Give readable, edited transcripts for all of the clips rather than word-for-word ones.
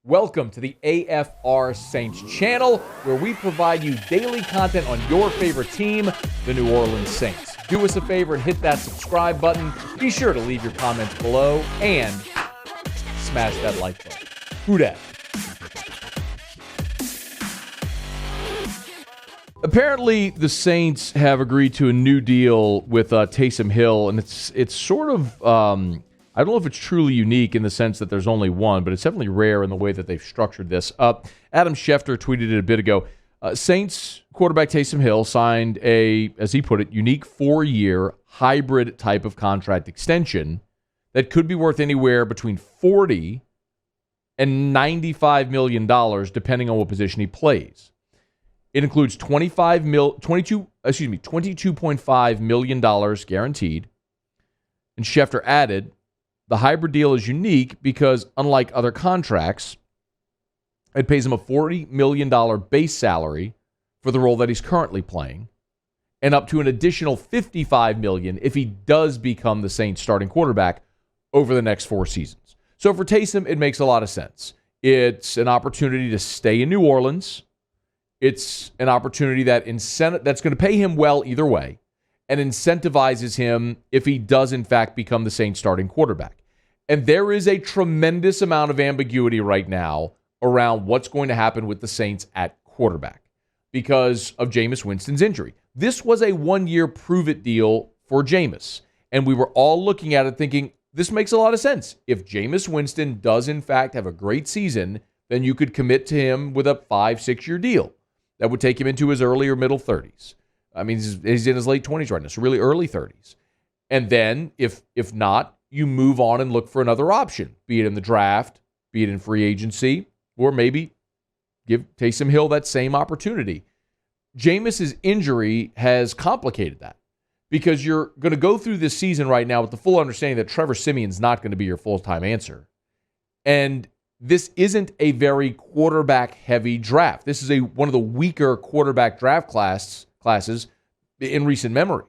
Welcome to the AFR Saints channel, where we provide you daily content on your favorite team, the New Orleans Saints. Do us a favor and hit that subscribe button. Be sure to leave your comments below and smash that like button. Who dat? Apparently, the Saints have agreed to a new deal with Taysom Hill, and it's sort of, I don't know if it's truly unique in the sense that there's only one, but it's definitely rare in the way that they've structured this. Adam Schefter tweeted it a bit ago. Saints quarterback Taysom Hill signed a, as he put it, unique 4-year hybrid type of contract extension that could be worth anywhere between $40 and $95 million, depending on what position he plays. It includes $22.5 million guaranteed. And Schefter added, the hybrid deal is unique because, unlike other contracts, it pays him a $40 million base salary for the role that he's currently playing, and up to an additional $55 million if he does become the Saints starting quarterback over the next 4 seasons. So for Taysom, it makes a lot of sense. It's an opportunity to stay in New Orleans. It's an opportunity that's going to pay him well either way, and incentivizes him if he does, in fact, become the Saints starting quarterback. And there is a tremendous amount of ambiguity right now around what's going to happen with the Saints at quarterback because of Jameis Winston's injury. This was a 1-year prove-it deal for Jameis, and we were all looking at it thinking, this makes a lot of sense. If Jameis Winston does, in fact, have a great season, then you could commit to him with a 5-6-year deal. That would take him into his early or middle 30s. I mean, he's in his late 20s right now, so really early 30s. And then, if not, you move on and look for another option, be it in the draft, be it in free agency, or maybe give Taysom Hill that same opportunity. Jameis's injury has complicated that because you're going to go through this season right now with the full understanding that Trevor Siemian's not going to be your full-time answer. And this isn't a very quarterback-heavy draft. This is one of the weaker quarterback draft classes in recent memory.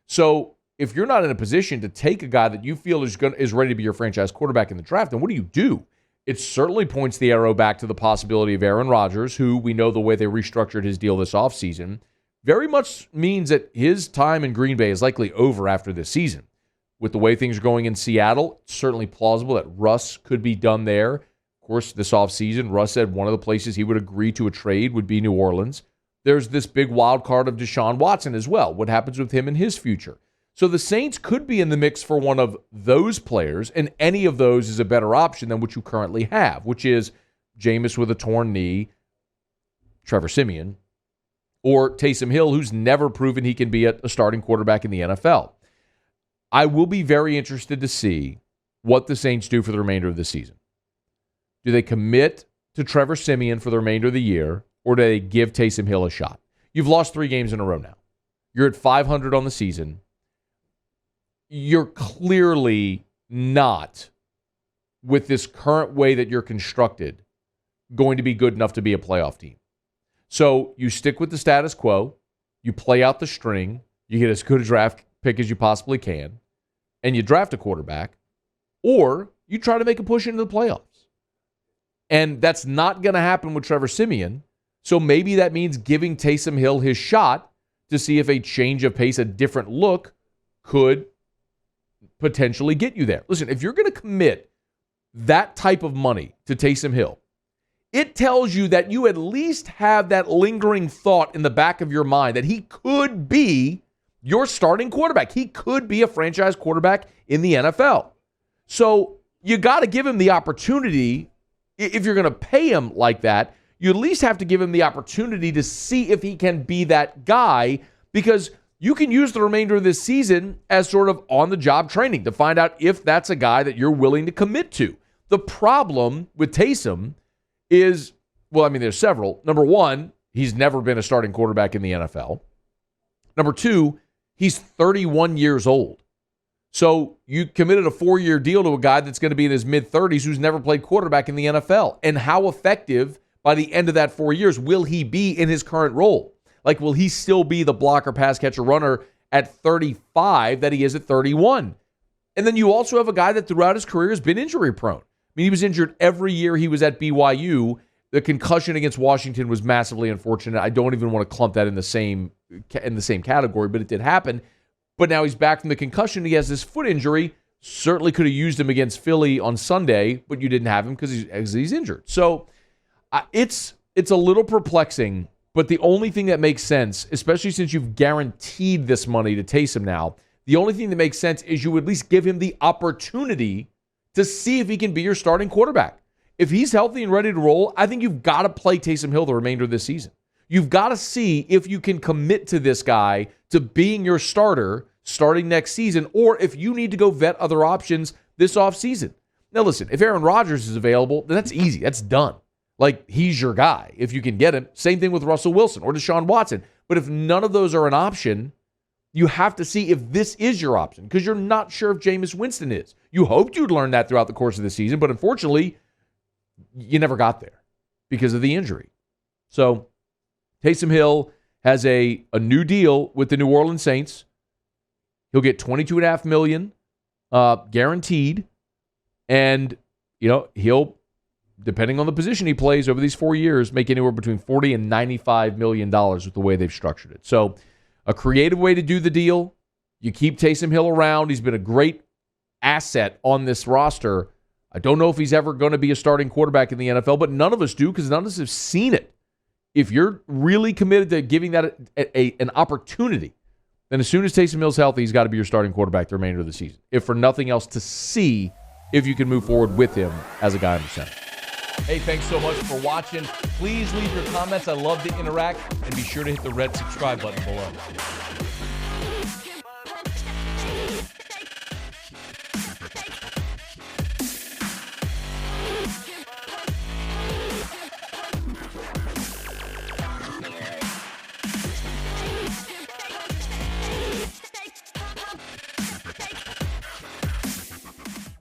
So if you're not in a position to take a guy that you feel is ready to be your franchise quarterback in the draft, then what do? It certainly points the arrow back to the possibility of Aaron Rodgers, who we know the way they restructured his deal this offseason, very much means that his time in Green Bay is likely over after this season. With the way things are going in Seattle, it's certainly plausible that Russ could be done there. Of course, this offseason, Russ said one of the places he would agree to a trade would be New Orleans. There's this big wild card of Deshaun Watson as well. What happens with him in his future? So the Saints could be in the mix for one of those players, and any of those is a better option than what you currently have, which is Jameis with a torn knee, Trevor Siemian, or Taysom Hill, who's never proven he can be a starting quarterback in the NFL. I will be very interested to see what the Saints do for the remainder of the season. Do they commit to Trevor Siemian for the remainder of the year, or do they give Taysom Hill a shot? You've lost 3 games in a row now. You're at 500 on the season. You're clearly not, with this current way that you're constructed, going to be good enough to be a playoff team. So you stick with the status quo, you play out the string, you get as good a draft pick as you possibly can, and you draft a quarterback, or you try to make a push into the playoffs. And that's not going to happen with Trevor Siemian. So maybe that means giving Taysom Hill his shot to see if a change of pace, a different look, could potentially get you there. Listen, if you're going to commit that type of money to Taysom Hill, it tells you that you at least have that lingering thought in the back of your mind that he could be your starting quarterback. He could be a franchise quarterback in the NFL. So you got to give him the opportunity. If you're going to pay him like that, you at least have to give him the opportunity to see if he can be that guy, because you can use the remainder of this season as sort of on-the-job training to find out if that's a guy that you're willing to commit to. The problem with Taysom is, well, I mean, there's several. Number one, he's never been a starting quarterback in the NFL. Number two, he's 31 years old. So you committed a 4-year deal to a guy that's going to be in his mid-30s who's never played quarterback in the NFL. And how effective by the end of that 4 years will he be in his current role? Like, will he still be the blocker, pass catcher, runner at 35 that he is at 31? And then you also have a guy that throughout his career has been injury prone. mean, he was injured every year he was at BYU. The concussion against Washington was massively unfortunate. I don't even want to clump that in the same category, but it did happen. But now he's back from the concussion. He has this foot injury. Certainly could have used him against Philly on Sunday, but you didn't have him because he's injured. So it's a little perplexing, but the only thing that makes sense, especially since you've guaranteed this money to Taysom now, the only thing that makes sense is you at least give him the opportunity to see if he can be your starting quarterback. If he's healthy and ready to roll, I think you've got to play Taysom Hill the remainder of this season. You've got to see if you can commit to this guy to being your starter starting next season, or if you need to go vet other options this offseason. Now, listen, if Aaron Rodgers is available, then that's easy. That's done. Like, he's your guy if you can get him. Same thing with Russell Wilson or Deshaun Watson. But if none of those are an option, you have to see if this is your option because you're not sure if Jameis Winston is. You hoped you'd learn that throughout the course of the season, but unfortunately, you never got there because of the injury. So Taysom Hill has a new deal with the New Orleans Saints. He'll get $22.5 million guaranteed, and he'll, depending on the position he plays over these 4 years, make anywhere between $40 and $95 million with the way they've structured it. So a creative way to do the deal. You keep Taysom Hill around. He's been a great asset on this roster. I don't know if he's ever going to be a starting quarterback in the NFL, but none of us do because none of us have seen it. If you're really committed to giving that an opportunity, then as soon as Taysom Hill's healthy, he's got to be your starting quarterback the remainder of the season, if for nothing else to see if you can move forward with him as a guy in the center. Hey, thanks so much for watching. Please leave your comments. I love to interact, and be sure to hit the red subscribe button below.